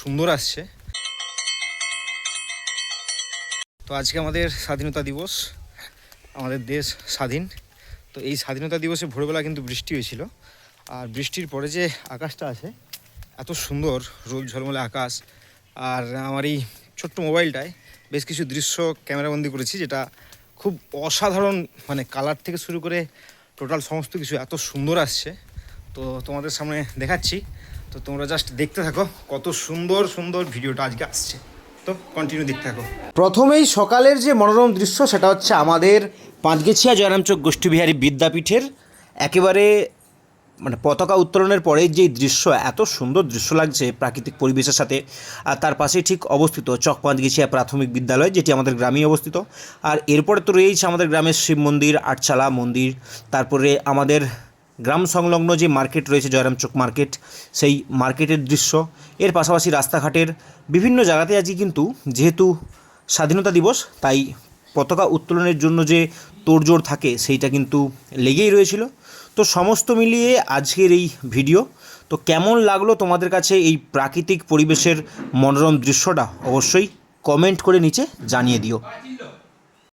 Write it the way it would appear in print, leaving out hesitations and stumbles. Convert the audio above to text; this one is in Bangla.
সুন্দর আসছে। তো আজকে আমাদের স্বাধীনতা দিবস, আমাদের দেশ স্বাধীন। তো এই স্বাধীনতা দিবসে ভোরবেলা কিন্তু বৃষ্টি হয়েছিল, আর বৃষ্টির পরে যে আকাশটা আছে এত সুন্দর, রোদ ঝলমলে আকাশ। আর আমার এই ছোট্ট মোবাইলটায় বেশ কিছু দৃশ্য ক্যামেরাবন্দি করেছি, যেটা খুব অসাধারণ, মানে কালার থেকে শুরু করে টোটাল সমস্ত কিছু এত সুন্দর আসছে। তো তোমাদের সামনে দেখাচ্ছি, তো তোমরা জাস্ট দেখতে থাকো কত সুন্দর সুন্দর ভিডিওটা আজকে আসছে। তো কন্টিনিউ দেখতে থাকো। প্রথমেই সকালের যে মনোরম দৃশ্য সেটা হচ্ছে আমাদের পাঁচগেছিয়া জয়রামচক গোষ্ঠীবিহারী বিদ্যাপীঠের একেবারে মানে পতাকা উত্তোলনের পরে যে দৃশ্য, এত সুন্দর দৃশ্য লাগছে প্রাকৃতিক পরিবেশের সাথে। আর তার পাশেই ঠিক অবস্থিত চক পাঁচগেছিয়া প্রাথমিক বিদ্যালয়, যেটি আমাদের গ্রামেই অবস্থিত। আর এরপরে তো রয়েছে আমাদের গ্রামের শিব মন্দির, আটচালা মন্দির, তারপরে আমাদের গ্রাম সংলগ্ন যে মার্কেট রয়েছে জয়রামচক মার্কেট, সেই মার্কেটের দৃশ্য। এর পাশাপাশি রাস্তাঘাটের বিভিন্ন জায়গাতে আজকে কিন্তু যেহেতু স্বাধীনতা দিবস, তাই পতাকা উত্তোলনের জন্য যে তোড়জোড় থাকে সেইটা কিন্তু লেগেই রয়েছিল। তো সমস্ত মিলিয়ে আজকের এই ভিডিও। তো কেমন লাগলো তোমাদের কাছে এই প্রাকৃতিক পরিবেশের মনোরম দৃশ্যটা, অবশ্যই কমেন্ট করে নিচে জানিয়ে দিও।